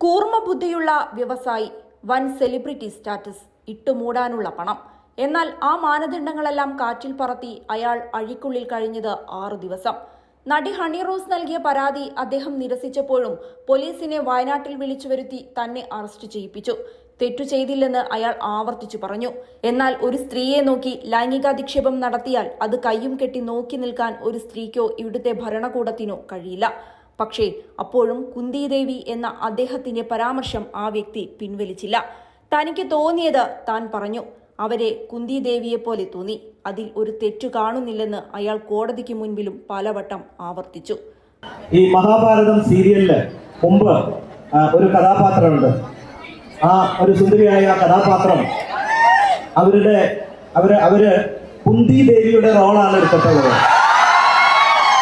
കൂർമ്മ ബുദ്ധിയുള്ള വ്യവസായി, വൻ സെലിബ്രിറ്റി സ്റ്റാറ്റസ്, ഇട്ടുമൂടാനുള്ള പണം. എന്നാൽ ആ മാനദണ്ഡങ്ങളെല്ലാം കാറ്റിൽ പറത്തി അയാൾ അഴിക്കുള്ളിൽ കഴിഞ്ഞത് 6 ദിവസം. നടി ഹണി റോസ് നൽകിയ പരാതി അദ്ദേഹം നിരസിച്ചപ്പോഴും പോലീസിനെ വയനാട്ടിൽ വിളിച്ചു വരുത്തി തന്നെ അറസ്റ്റ് ചെയ്യിപ്പിച്ചു. തെറ്റു ചെയ്തില്ലെന്ന് അയാൾ ആവർത്തിച്ചു പറഞ്ഞു. എന്നാൽ ഒരു സ്ത്രീയെ നോക്കി ലൈംഗികാധിക്ഷേപം നടത്തിയാൽ അത് കയ്യും കെട്ടി നോക്കി നിൽക്കാൻ ഒരു സ്ത്രീക്കോ ഇവിടുത്തെ ഭരണകൂടത്തിനോ കഴിയില്ല. പക്ഷേ അപ്പോഴും കുന്തിദേവി എന്ന അദ്ദേഹത്തിന്റെ പരാമർശം ആ വ്യക്തി പിൻവലിച്ചില്ല. തനിക്ക് തോന്നിയത് താൻ പറഞ്ഞു. അവരെ കുന്തിദേവിയെ പോലെ തോന്നി. അതിൽ ഒരു തെറ്റു കാണുന്നില്ലെന്ന് അയാൾ കോടതിക്ക് മുൻപിലും പലവട്ടം ആവർത്തിച്ചു. ഈ മഹാഭാരതം സീരിയലില് മുമ്പ് ഒരു കഥാപാത്രമുണ്ട്. ആ ഒരു സുന്ദരിയായ കഥാപാത്രം അവര് കുന്തിദേവിയുടെ റോളാണ് എടുത്തിട്ടുള്ളത്.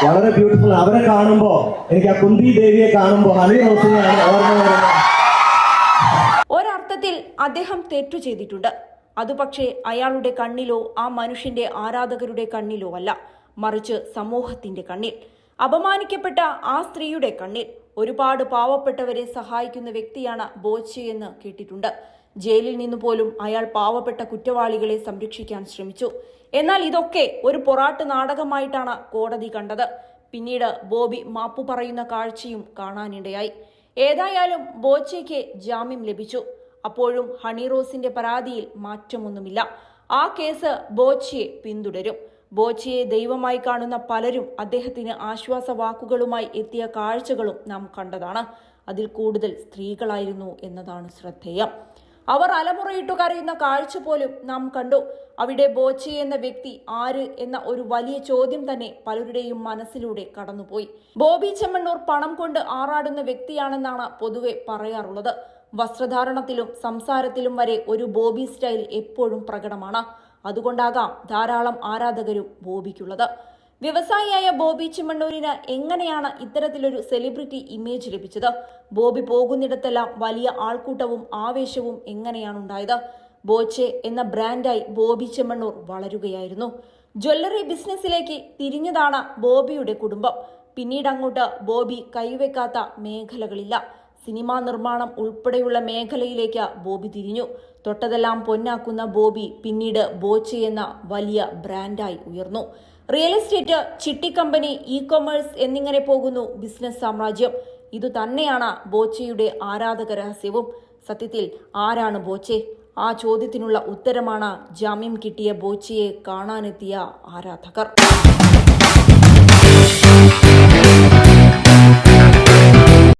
വളരെ ബ്യൂട്ടിഫുൾ. അവരെ കാണുമ്പോ എനിക്ക് ആ കുന്തിദേവിയെ കാണുമ്പോ ഹണി റോസിനെയാണ് ഓർമ്മ വരുന്നത്. ഒരർത്ഥത്തിൽ അദ്ദേഹം തെറ്റു ചെയ്തിട്ടുണ്ട്. അത് പക്ഷേ അയാളുടെ കണ്ണിലോ ആ മനുഷ്യന്റെ ആരാധകരുടെ കണ്ണിലോ അല്ല, മറിച്ച് സമൂഹത്തിന്റെ കണ്ണിൽ, അപമാനിക്കപ്പെട്ട ആ സ്ത്രീയുടെ കണ്ണിൽ. ഒരുപാട് പാവപ്പെട്ടവരെ സഹായിക്കുന്ന വ്യക്തിയാണ് ബോച്ചയെന്ന് കേട്ടിട്ടുണ്ട്. ജയിലിൽ നിന്നു പോലും അയാൾ പാവപ്പെട്ട കുറ്റവാളികളെ സംരക്ഷിക്കാൻ ശ്രമിച്ചു. എന്നാൽ ഇതൊക്കെ ഒരു പൊറാട്ട് നാടകമായിട്ടാണ് കോടതി കണ്ടത്. പിന്നീട് ബോബി മാപ്പു പറയുന്ന കാഴ്ചയും കാണാനിടയായി. ഏതായാലും ബോച്ചയ്ക്ക് ജാമ്യം ലഭിച്ചു. അപ്പോഴും ഹണി റോസിന്റെ പരാതിയിൽ മാറ്റമൊന്നുമില്ല. ആ കേസ് ബോച്ചയെ പിന്തുടരും. ബോച്ചയെ ദൈവമായി കാണുന്ന പലരും അദ്ദേഹത്തിന് ആശ്വാസവാക്കുകളുമായി എത്തിയ കാഴ്ചകളും നാം കണ്ടതാണ്. അതിൽ കൂടുതൽ സ്ത്രീകളായിരുന്നു എന്നതാണ് ശ്രദ്ധേയം. അവർ അലമുറയിട്ടു കരയുന്ന കാഴ്ച പോലും നാം കണ്ടു. അവിടെ ബോച്ചെ എന്ന വ്യക്തി ആര് എന്ന ഒരു വലിയ ചോദ്യം തന്നെ പലരുടെയും മനസ്സിലൂടെ കടന്നുപോയി. ബോബി ചെമ്മണ്ണൂർ പണം കൊണ്ട് ആറാടുന്ന വ്യക്തിയാണെന്നാണ് പൊതുവെ പറയാറുള്ളത്. വസ്ത്രധാരണത്തിലും സംസാരത്തിലും വരെ ഒരു ബോബി സ്റ്റൈൽ എപ്പോഴും പ്രകടമാണ്. അതുകൊണ്ടാകാം ധാരാളം ആരാധകരും ബോബിക്കുള്ളത്. വ്യവസായിയായ ബോബി ചെമ്മണ്ണൂരിന് എങ്ങനെയാണ് ഇത്തരത്തിലൊരു സെലിബ്രിറ്റി ഇമേജ് ലഭിച്ചത്? ബോബി പോകുന്നിടത്തെല്ലാം വലിയ ആൾക്കൂട്ടവും ആവേശവും എങ്ങനെയാണ് ഉണ്ടായത്? ബോച്ചെ എന്ന ബ്രാൻഡായി ബോബി ചെമ്മണ്ണൂർ വളരുകയായിരുന്നു. ജ്വല്ലറി ബിസിനസ്സിലേക്ക് തിരിഞ്ഞതാണ് ബോബിയുടെ കുടുംബം. പിന്നീട് അങ്ങോട്ട് ബോബി കൈവെക്കാത്ത മേഖലകളില്ല. സിനിമാ നിർമ്മാണം ഉൾപ്പെടെയുള്ള മേഖലയിലേക്ക് ബോബി തിരിഞ്ഞു. തൊട്ടതെല്ലാം പൊന്നാക്കുന്ന ബോബി പിന്നീട് ബോച്ചെ എന്ന വലിയ ബ്രാൻഡായി ഉയർന്നു. റിയൽ എസ്റ്റേറ്റ്, ചിട്ടിക്കമ്പനി, ഇ-കൊമേഴ്സ് എന്നിങ്ങനെ പോകുന്നു ബിസിനസ് സാമ്രാജ്യം. ഇതുതന്നെയാണ് ബോച്ചയുടെ ആരാധക രഹസ്യവും. സത്യത്തിൽ ആരാണ് ബോച്ചെ? ആ ചോദ്യത്തിനുള്ള ഉത്തരമാണ് ജാമ്യം കിട്ടിയ ബോച്ചയെ കാണാനെത്തിയ ആരാധകർ.